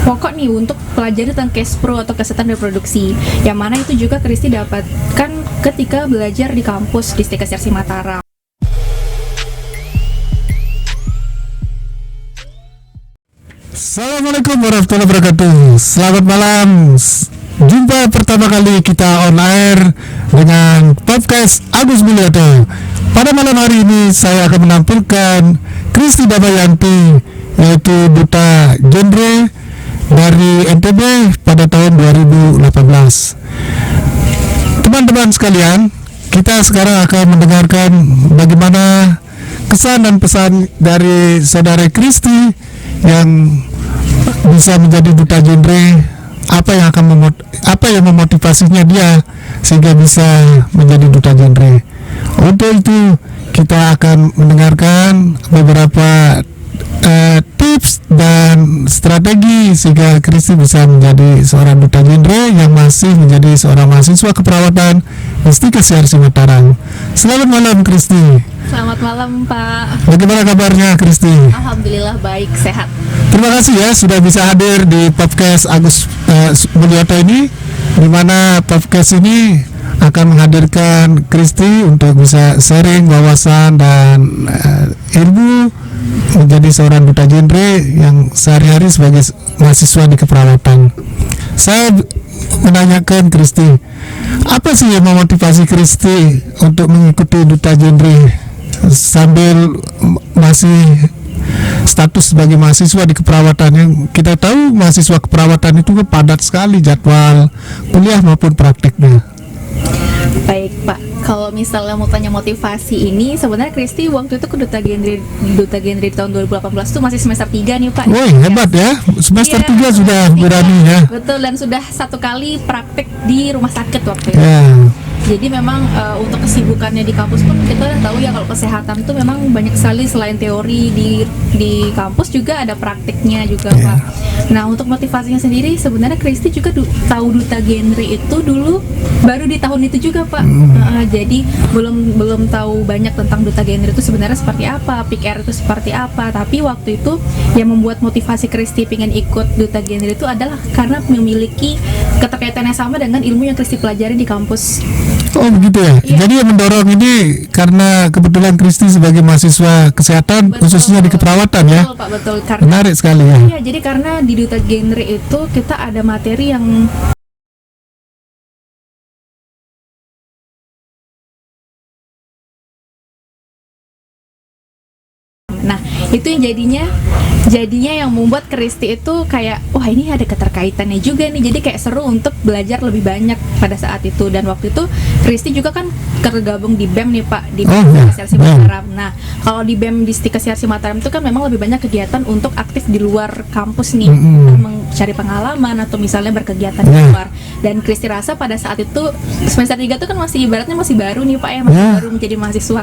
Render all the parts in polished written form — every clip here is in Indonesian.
pokok nih untuk pelajari tentang cash pro atau kesehatan reproduksi, yang mana itu juga Kristi dapatkan ketika belajar di kampus di STIKA Sersi Mataram. Assalamualaikum warahmatullahi wabarakatuh. Selamat malam. Jumpa pertama kali kita on air dengan podcast Agus Mulyato. Pada malam hari ini saya akan menampilkan Kristi Damayanti, yaitu duta genre dari NTB pada tahun 2018. Teman-teman sekalian, kita sekarang akan mendengarkan bagaimana kesan dan pesan dari saudara Kristi yang bisa menjadi duta genre, apa yang memotivasinya dia sehingga bisa menjadi duta genre. Untuk itu kita akan mendengarkan beberapa tips dan strategi sehingga Kristi bisa menjadi seorang duta genre yang masih menjadi seorang mahasiswa keperawatan di STIKA Sersi Mataram. Selamat malam Kristi. Selamat malam Pak. Bagaimana kabarnya Kristi? Alhamdulillah baik, sehat. Terima kasih ya sudah bisa hadir di podcast Agus Mulyato ini, di mana podcast ini akan menghadirkan Kristi untuk bisa sharing wawasan dan ilmu menjadi seorang duta genre yang sehari-hari sebagai mahasiswa di keperawatan. Saya menanyakan Kristi, apa sih yang memotivasi Kristi untuk mengikuti duta genre sambil masih status sebagai mahasiswa di keperawatan, yang kita tahu mahasiswa keperawatan itu padat sekali jadwal kuliah maupun praktiknya. Baik Pak, kalau misalnya mau tanya motivasi ini, sebenarnya Kristi waktu itu ke duta genre di tahun 2018 itu masih semester 3 nih Pak. Woi, hebat ya, semester 3 sudah berani ya. Betul, dan sudah 1 kali praktik di rumah sakit waktu itu. Jadi memang untuk kesibukannya di kampus pun kita udah tahu ya, kalau kesehatan tuh memang banyak sekali, selain teori di kampus juga ada praktiknya juga Pak. Nah, untuk motivasinya sendiri sebenarnya Kristi juga tahu duta genre itu dulu baru di tahun itu juga Pak. Jadi belum tahu banyak tentang duta genre itu sebenarnya seperti apa, PIK-R itu seperti apa. Tapi waktu itu yang membuat motivasi Kristi pengen ikut duta genre itu adalah karena memiliki keterkaitan yang sama dengan ilmu yang Kristi pelajari di kampus. Oh begitu ya. Jadi yang mendorong ini karena kebetulan Kristi sebagai mahasiswa kesehatan, khususnya di keperawatan ya. Betul Pak, betul. Menarik sekali ya. Iya, jadi karena di duta genre itu kita ada materi yang itu yang jadinya yang membuat Kristi itu kayak, wah ini ada keterkaitannya juga nih, jadi kayak seru untuk belajar lebih banyak pada saat itu. Dan waktu itu Kristi juga kan tergabung di BEM nih Pak, di STIKA Sersi Mataram. Nah, kalau di BEM di STIKA Sersi Mataram itu kan memang lebih banyak kegiatan untuk aktif di luar kampus nih, mencari pengalaman atau misalnya berkegiatan di luar. Dan Kristi rasa pada saat itu semester 3 itu kan masih ibaratnya masih baru nih Pak ya, masih baru menjadi mahasiswa.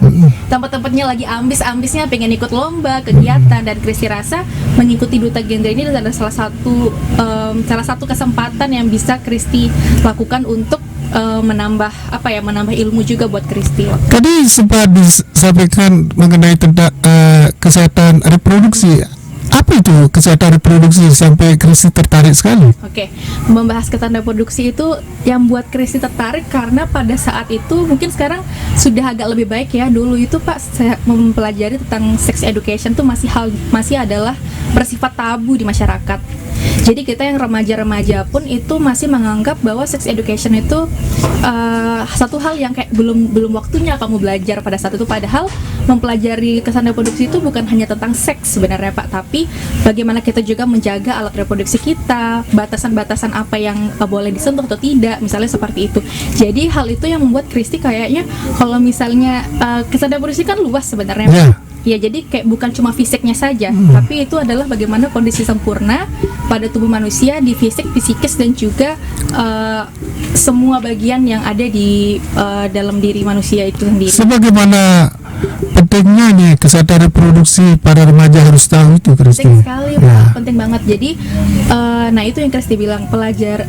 Tempat-tempatnya lagi ambis-ambisnya pengen ikut lomba, kegiatan, dan Kristi rasa mengikuti duta genre ini adalah salah satu kesempatan yang bisa Kristi lakukan untuk menambah ilmu juga buat Kristi. Tadi sempat disampaikan mengenai tentang kesehatan reproduksi. Apa itu kesehatan reproduksi sampai Kristi tertarik sekali? Oke, membahas kesehatan reproduksi itu yang buat Kristi tertarik karena pada saat itu, mungkin sekarang sudah agak lebih baik ya. Dulu itu Pak, saya mempelajari tentang sex education tuh masih adalah bersifat tabu di masyarakat. Jadi kita yang remaja-remaja pun itu masih menganggap bahwa sex education itu satu hal yang kayak belum waktunya kamu belajar pada saat itu. Padahal mempelajari kesehatan reproduksi itu bukan hanya tentang seks sebenarnya Pak, tapi bagaimana kita juga menjaga alat reproduksi kita, batasan-batasan apa yang boleh disentuh atau tidak, misalnya seperti itu. Jadi hal itu yang membuat Kristi kayaknya kalau misalnya kesehatan reproduksi kan luas sebenarnya Pak. Ya, jadi kayak bukan cuma fisiknya saja, tapi itu adalah bagaimana kondisi sempurna pada tubuh manusia, di fisik, psikis, dan juga semua bagian yang ada di dalam diri manusia itu sendiri. Sebagaimana pentingnya nih kesehatan reproduksi pada remaja harus tahu itu, Kristi. Penting sekali, Ya. Pak. Penting banget. Jadi, nah itu yang Kristi bilang,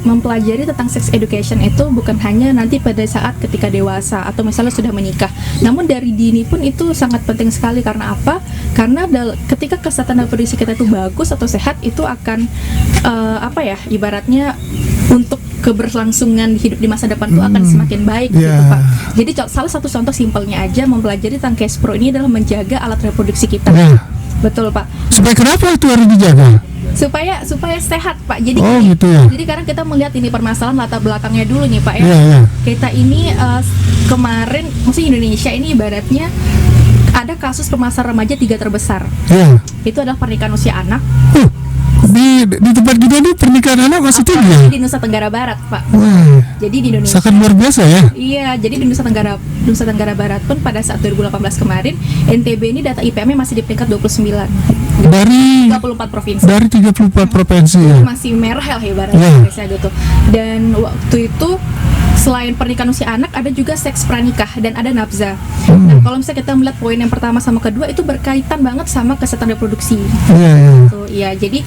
mempelajari tentang sex education itu bukan hanya nanti pada saat ketika dewasa atau misalnya sudah menikah. Namun dari dini pun itu sangat penting sekali. Karena apa? Karena ketika kesehatan reproduksi kita itu bagus atau sehat, itu akan ibaratnya untuk keberlangsungan hidup di masa depan itu akan semakin baik gitu, Yeah. Pak. Jadi salah satu contoh simpelnya aja mempelajari tentang cash pro ini adalah menjaga alat reproduksi kita. Ya. Betul, Pak. Supaya kenapa itu harus dijaga? Supaya sehat, Pak. Jadi Oh, gitu ya. Jadi karena kita melihat ini permasalahan latar belakangnya dulu nih, Pak ya. Iya, iya. Kita ini kemarin, maksudnya Indonesia ini ibaratnya ada kasus permasalahan remaja 3 terbesar. Iya. Itu adalah pernikahan usia anak. Di tempat kita ini pernikahan anak masih tinggi ya? Di Nusa Tenggara Barat, Pak. Wah, Jadi di Indonesia. sangat luar biasa ya. Iya, jadi di Nusa Tenggara Barat pun pada saat 2018 kemarin, NTB ini data IPM-nya masih di peringkat 29. Dari 34 provinsi. dari 34 provinsi ya. Masih merah ya ibaratnya Iya. Indonesia gitu. Dan waktu itu selain pernikahan usia anak ada juga seks pranikah dan ada nafza. Nah, kalau misalnya kita melihat poin yang pertama sama kedua itu berkaitan banget sama kesehatan reproduksi. Iya, iya. Tuh, iya. Jadi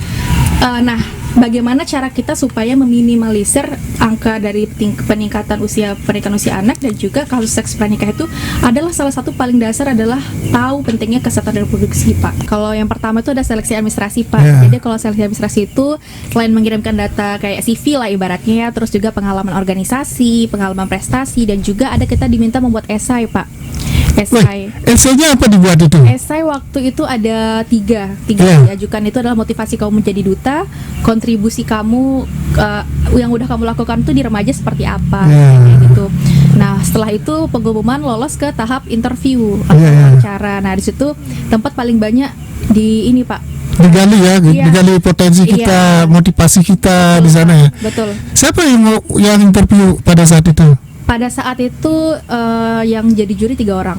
nah, bagaimana cara kita supaya meminimalisir angka dari peningkatan pernikahan usia anak dan juga kasus seks pranikah itu adalah salah satu paling dasar adalah tahu pentingnya kesehatan reproduksi, Pak. Kalau yang pertama itu ada seleksi administrasi, Pak. Yeah. Jadi kalau seleksi administrasi itu selain mengirimkan data kayak CV lah ibaratnya ya, terus juga pengalaman organisasi, pengalaman prestasi dan juga ada kita diminta membuat esai, Pak. Esai. Esainya apa dibuat itu? Esai waktu itu ada tiga Yeah. diajukan. Itu adalah motivasi kamu menjadi duta, kontribusi kamu yang udah kamu lakukan tuh di remaja seperti apa, Yeah. kayak gitu. Nah setelah itu pengumuman lolos ke tahap interview atau Yeah, yeah. wawancara. Nah di situ tempat paling banyak di ini, Pak. Digali ya, Iya. digali potensi kita, Iya. motivasi kita di sana ya. Betul. Siapa yang interview pada saat itu? Pada saat itu yang jadi juri 3 orang.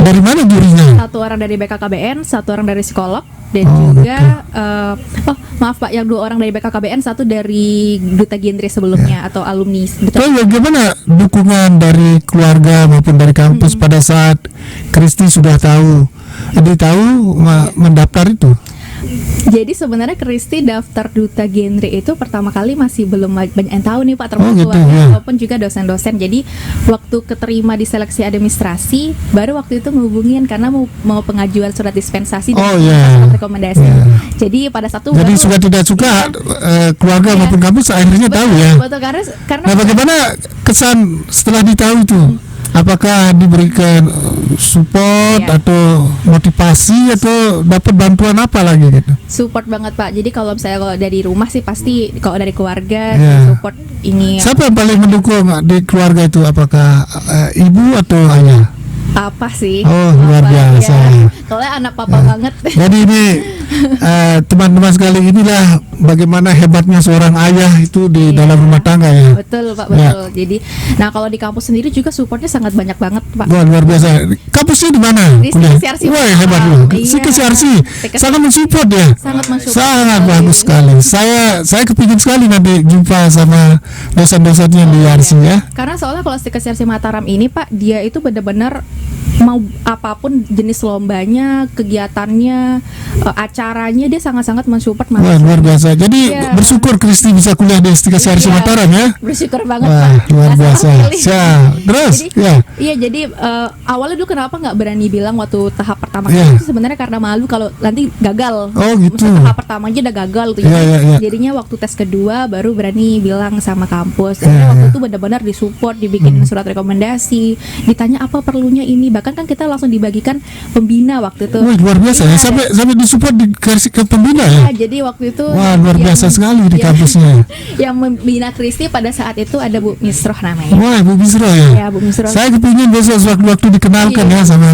Dari mana jurinya? 1 orang dari BKKBN, 1 orang dari psikolog, dan Oh, juga maaf Pak, yang 2 orang dari BKKBN, 1 dari Duta Genre sebelumnya atau alumni Duta. Terus bagaimana dukungan dari keluarga maupun dari kampus pada saat Kristi sudah tahu, mendaftar itu? Jadi sebenarnya Kristi daftar Duta Genre itu pertama kali masih belum banyak yang tahu nih Pak, termasuk gitu, keluarga ya. maupun juga dosen-dosen. Jadi waktu keterima di seleksi administrasi, baru waktu itu menghubungin karena mau pengajuan surat dispensasi dan Oh, ya. surat rekomendasi. Ya. Jadi pada satu Jadi baru- suka tidak suka keluarga Iya. maupun kampus akhirnya tahu ya. Betul, karena Nah, bagaimana kesan setelah ditahu itu? Apakah diberikan support Iya. atau motivasi atau dapat bantuan apa lagi gitu? support banget Pak. Jadi kalau misalnya kalau dari rumah sih pasti, kalau dari keluarga Iya. support ini Siapa yang paling mendukung di keluarga itu? Apakah ibu atau ayah? apa sih? Oh, luar Apa, biasa. ya. Soalnya anak papa banget. Jadi ini teman-teman sekali, inilah bagaimana hebatnya seorang ayah itu di Iya. dalam rumah tangga ya. Betul Pak, Ya. betul. Jadi, nah kalau di kampus sendiri juga supportnya sangat banyak banget Pak. Wah, luar biasa. Kampusnya di mana? Di Kuliah? CKCRC. Wah, hebat loh. Iya. CKCRC sangat mensupport ya. Sangat mensupport Sangat sekali. bagus sekali. Saya kepingin sekali nanti jumpa sama dosen-dosennya di RC ya. Karena soalnya kalau CKCRC Mataram ini Pak, dia itu benar-benar mau apapun jenis lombanya, kegiatannya, acaranya dia sangat-sangat mensupport Wah, mahasiswa. luar biasa. Jadi Iya. bersyukur Kristi bisa kuliah di CKCRC Iya. Mataram ya. Bersyukur banget Wah, Pak. luar Nggak salah biasa. sekali. Siap. Terus, Jadi, ya. Iya, jadi awalnya dulu kenapa nggak berani bilang waktu tahap pertama Iya. kali itu sebenarnya karena malu kalau nanti gagal. Oh, gitu. Maksudnya tahap pertama aja udah gagal tuh. Iya, iya, iya. Jadinya waktu tes kedua baru berani bilang sama kampus. Iya, Akhirnya waktu iya. itu benar-benar disupport, dibikin surat rekomendasi, ditanya apa perlunya ini. Bahkan kan kita langsung dibagikan pembina waktu itu. Wah, luar biasa ya. Iya, Sampai disupport dikasih ke pembina ya. iya, jadi waktu itu Wah, luar yang- biasa sekali di yang- kampusnya. Yang membina Kristi pada saat itu ada Bu Misroh namanya. Wah, Bu Bisro ya. Ya, Bu Misroh. Saya kepingin besok sewaktu-waktu dikenalkan Iya. ya sama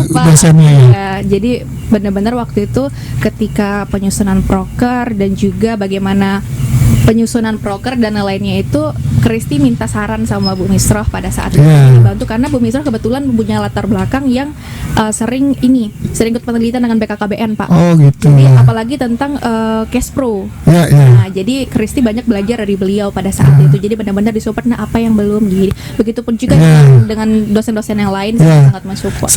Pak. dosennya ya. Ya, jadi benar-benar waktu itu ketika penyusunan proker dan juga bagaimana penyusunan proker dan lainnya itu Kristi minta saran sama Bu Misroh pada saat itu Yeah. dibantu karena Bu Misroh kebetulan punya latar belakang yang sering ikut penelitian dengan BKKBN Pak. Oh gitu. Jadi ya. apalagi tentang cash pro. Ya, ya. Nah, jadi Kristi banyak belajar dari beliau pada saat itu. Jadi benar-benar disupport. Nah, apa yang belum jadi. Begitupun juga Ya. dengan dosen-dosen yang lain Ya. sangat mensupport.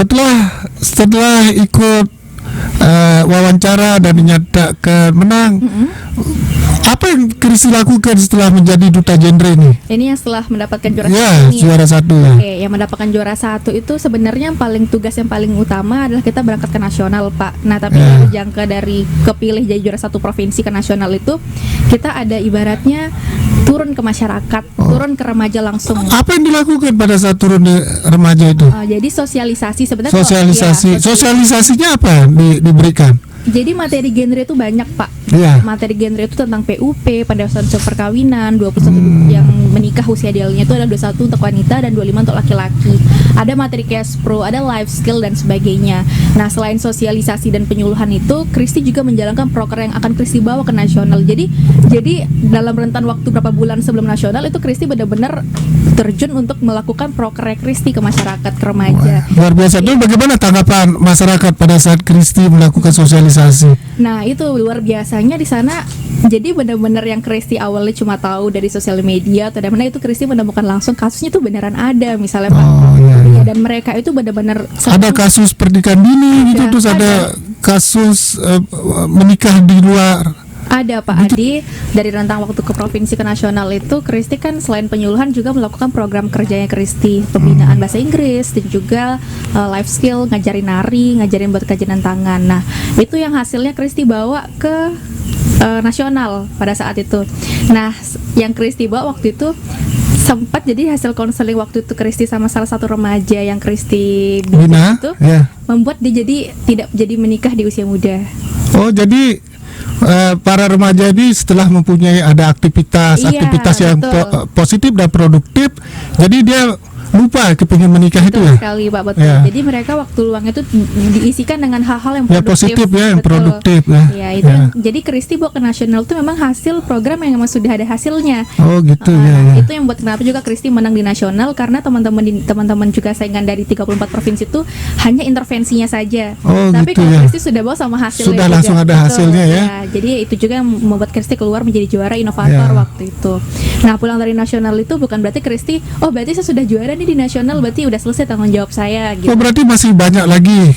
Setelah ikut wawancara dan dinyatakan menang, apa yang Kristi lakukan setelah menjadi duta genre ini? Ini yang setelah mendapatkan juara Ya, satu ini. juara 1 ya. Oke, yang mendapatkan juara 1 itu sebenarnya tugas yang paling utama adalah kita berangkat ke nasional, Pak. Nah, tapi Ya. dari jangka dari kepilih jadi juara 1 provinsi ke nasional itu kita ada ibaratnya turun ke masyarakat, turun ke remaja langsung. Apa yang dilakukan pada saat turun di remaja itu? Jadi sosialisasi sebenarnya. Sosialisasinya apa diberikan? Jadi materi genre itu banyak Pak. Iya. Materi genre itu tentang PUP, pendewasaan usia perkawinan, 21 yang menikah usia idealnya itu ada 21 untuk wanita dan 25 untuk laki-laki. Ada materi cash pro, ada life skill dan sebagainya. Nah, selain sosialisasi dan penyuluhan itu, Kristi juga menjalankan proker yang akan Kristi bawa ke nasional. Jadi dalam rentan waktu berapa bulan sebelum nasional itu Kristi benar-benar terjun untuk melakukan proker Kristi ke masyarakat, ke remaja. Luar biasa. Itu bagaimana tanggapan masyarakat pada saat Kristi melakukan sosialisasi? Nah, itu luar biasanya di sana. Jadi benar-benar yang Kristi awalnya cuma tahu dari sosial media atau dari mana, itu Kristi menemukan langsung kasusnya itu beneran ada misalnya Pak. Oh, iya, iya. Dan mereka itu benar-benar Ada kasus pernikahan dini gitu, terus ada kasus menikah di luar. Ada Pak Adi, dari rentang waktu ke provinsi ke nasional itu Kristi kan selain penyuluhan juga melakukan program kerjanya Kristi, pembinaan bahasa Inggris dan juga life skill, ngajarin nari, ngajarin buat kerajinan tangan. Nah, itu yang hasilnya Kristi bawa ke nasional pada saat itu. Nah, yang Kristi bawa waktu itu sempat jadi hasil konseling waktu itu Kristi sama salah satu remaja yang Kristi Bina, itu ya. membuat dia tidak jadi menikah di usia muda. Oh, jadi para remaja ini setelah mempunyai ada aktivitas Iya, yang betul. positif dan produktif, jadi dia lupa kepingin menikah itu Betul ya. sekali Pak, betul. Ya. Jadi mereka waktu luangnya itu diisikan dengan hal-hal yang Ya, produktif. positif ya, yang Betul. produktif ya. Ya, itu Ya. jadi Kristi bawa ke nasional itu memang hasil program yang memang sudah ada hasilnya. Oh gitu ya, ya. Itu yang buat kenapa juga Kristi menang di nasional, karena teman-teman juga saingan dari 34 provinsi itu hanya intervensinya saja. Oh, Tapi gitu kalau ya. Kristi sudah bawa sama hasilnya Sudah juga. langsung ada Betul, hasilnya ya. Jadi itu juga yang membuat Kristi keluar menjadi juara inovator Ya. waktu itu. Nah, pulang dari nasional itu bukan berarti Kristi, oh berarti saya sudah juara nih di nasional, berarti udah selesai tanggung jawab saya gitu. Oh, berarti masih banyak lagi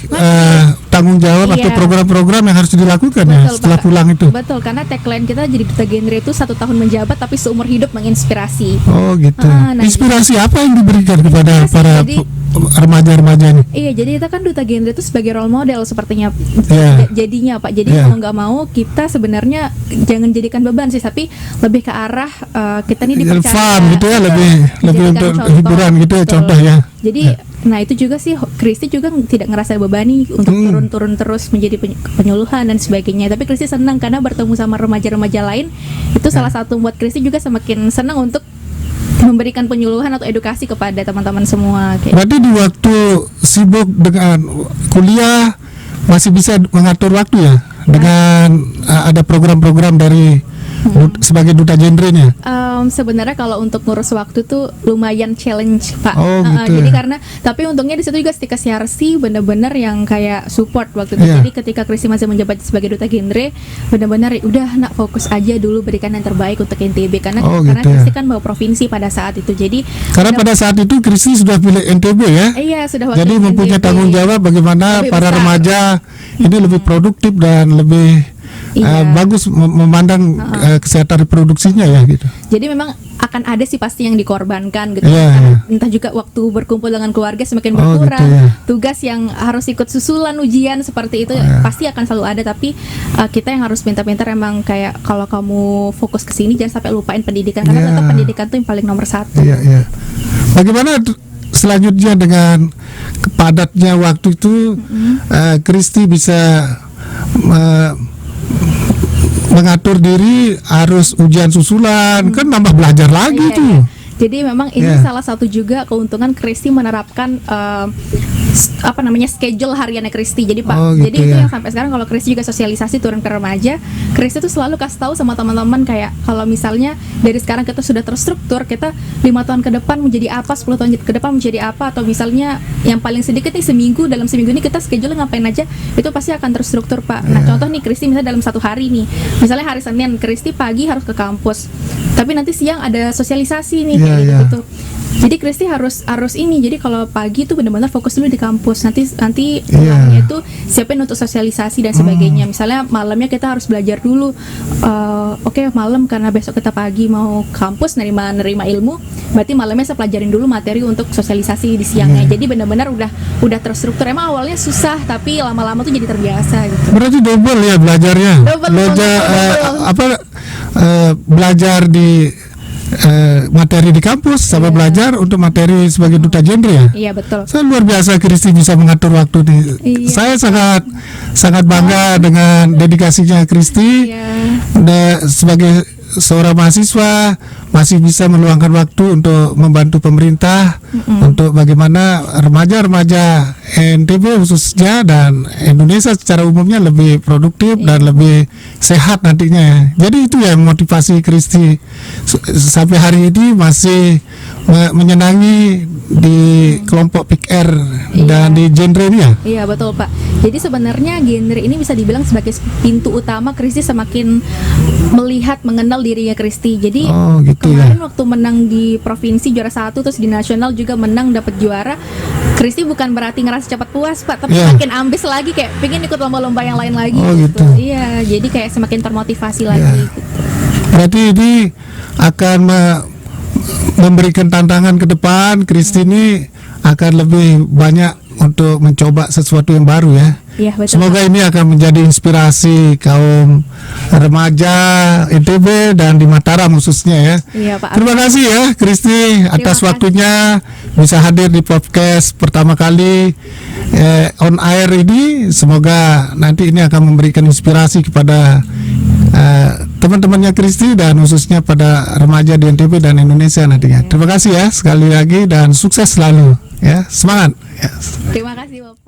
tanggung jawab atau Iya. program-program yang harus dilakukan ya setelah Pak. pulang itu. Betul, karena tagline kita jadi duta genre itu 1 tahun menjabat tapi seumur hidup menginspirasi. Oh gitu. Nah, Inspirasi apa yang diberikan kepada Inspirasi, para jadi- remaja-remaja ini? Iya, jadi kita kan duta genre itu sebagai role model sepertinya. Iya. Jadinya Pak. Jadi Iya. mau nggak mau kita sebenarnya jangan jadikan beban sih, tapi lebih ke arah kita nih dipercaya. Fun gitu ya, Betul. lebih Dijadikan untuk contoh. hiburan gitu ya, Betul. contoh ya. Jadi nah itu juga sih Kristi juga tidak ngerasa bebani untuk turun-turun terus menjadi penyuluhan dan sebagainya. Tapi Kristi senang karena bertemu sama remaja-remaja lain. Itu salah satu buat Kristi juga semakin senang untuk memberikan penyuluhan atau edukasi kepada teman-teman semua kayak. Berarti di waktu sibuk dengan kuliah masih bisa mengatur waktu ya dengan ada program-program dari sebagai duta genrenya. Sebenarnya kalau untuk ngurus waktu tuh lumayan challenge Pak. Oh, gitu Jadi ya. karena tapi untungnya di situ juga Stika Siarsi benar-benar yang kayak support waktu itu. Iya. Jadi ketika Kristi masih menjabat sebagai duta genre, benar-benar udah nak fokus aja dulu berikan yang terbaik untuk NTB karena Oh, karena gitu ya. Kristi kan bawa provinsi pada saat itu. Jadi Karena pada saat itu Kristi sudah pilih NTB ya. iya sudah wakil Jadi mempunyai NTB. tanggung jawab bagaimana Lebih para besar. remaja ini lebih produktif dan lebih Iya. bagus memandang kesehatan reproduksinya ya gitu. Jadi memang akan ada sih pasti yang dikorbankan gitu. Iya, Karena iya. entah juga waktu berkumpul dengan keluarga semakin Oh, berkurang. gitu ya. Tugas yang harus ikut susulan ujian seperti itu Iya. pasti akan selalu ada, tapi kita yang harus pintar-pintar emang kayak kalau kamu fokus ke sini jangan sampai lupain pendidikan karena Iya. tetap pendidikan tuh yang paling nomor 1. Iya, iya. Bagaimana selanjutnya dengan padatnya waktu itu Kristi bisa mengatur diri harus ujian susulan kan nambah belajar lagi Iya, tuh. iya. Jadi memang ini Iya. salah satu juga keuntungan Kristi menerapkan schedule hariannya Kristi. Jadi Pak, Oh, gitu jadi itu ya. yang sampai sekarang kalau Kristi juga sosialisasi turun ke remaja, Kristi tuh selalu kasih tahu sama teman-teman kayak kalau misalnya dari sekarang kita sudah terstruktur, kita 5 tahun ke depan menjadi apa, 10 tahun ke depan menjadi apa, atau misalnya yang paling sedikit nih dalam seminggu ini kita schedule ngapain aja, itu pasti akan terstruktur Pak. Nah contoh nih Kristi misalnya dalam satu hari nih, misalnya hari Senin Kristi pagi harus ke kampus, tapi nanti siang ada sosialisasi nih kayak Iya. gitu. Jadi Kristi harus ini. Jadi kalau pagi tuh benar-benar fokus dulu di kampus. Nanti pulangnya itu siapin untuk sosialisasi dan sebagainya. Misalnya malamnya kita harus belajar dulu. Oke, malam karena besok kita pagi mau kampus nerima ilmu. Berarti malamnya saya pelajarin dulu materi untuk sosialisasi di siangnya. Jadi benar-benar udah terstruktur. Emang awalnya susah, tapi lama-lama tuh jadi terbiasa gitu. Berarti double ya belajarnya. Double. Belajar di materi di kampus sama belajar untuk materi sebagai duta genre ya. Iya betul. Saya luar biasa Kristi bisa mengatur waktu nih. Iya. Saya sangat bangga dengan dedikasinya Kristi. Iya. Sebagai seorang mahasiswa masih bisa meluangkan waktu untuk membantu pemerintah untuk bagaimana remaja-remaja NTB khususnya dan Indonesia secara umumnya lebih produktif dan lebih sehat nantinya ya. Jadi itu yang motivasi Kristi sampai hari ini masih menyenangi di kelompok Pick R dan di genre ini ya. Iya betul Pak. Jadi sebenarnya genre ini bisa dibilang sebagai pintu utama Kristi semakin melihat mengenal dirinya Kristi. Jadi gitu kemarin ya. waktu menang di provinsi juara 1 terus di nasional juga menang dapat juara, Kristi bukan berarti ngerasa cepat puas Pak, tapi makin ambis lagi kayak pengen ikut lomba-lomba yang lain lagi gitu. Iya, jadi kayak semakin termotivasi lagi gitu. Berarti ini akan memberikan tantangan ke depan. Kristi ini akan lebih banyak untuk mencoba sesuatu yang baru ya. Iya, betul. Semoga ini akan menjadi inspirasi kaum remaja NTB dan di Mataram khususnya ya. Iya, Pak. Terima kasih ya Kristi atas waktunya bisa hadir di podcast pertama kali on air ini. Semoga nanti ini akan memberikan inspirasi kepada teman-temannya Kristi dan khususnya pada remaja di NTB dan Indonesia nantinya. Terima kasih ya sekali lagi dan sukses selalu ya. Semangat. Terima kasih Bapak.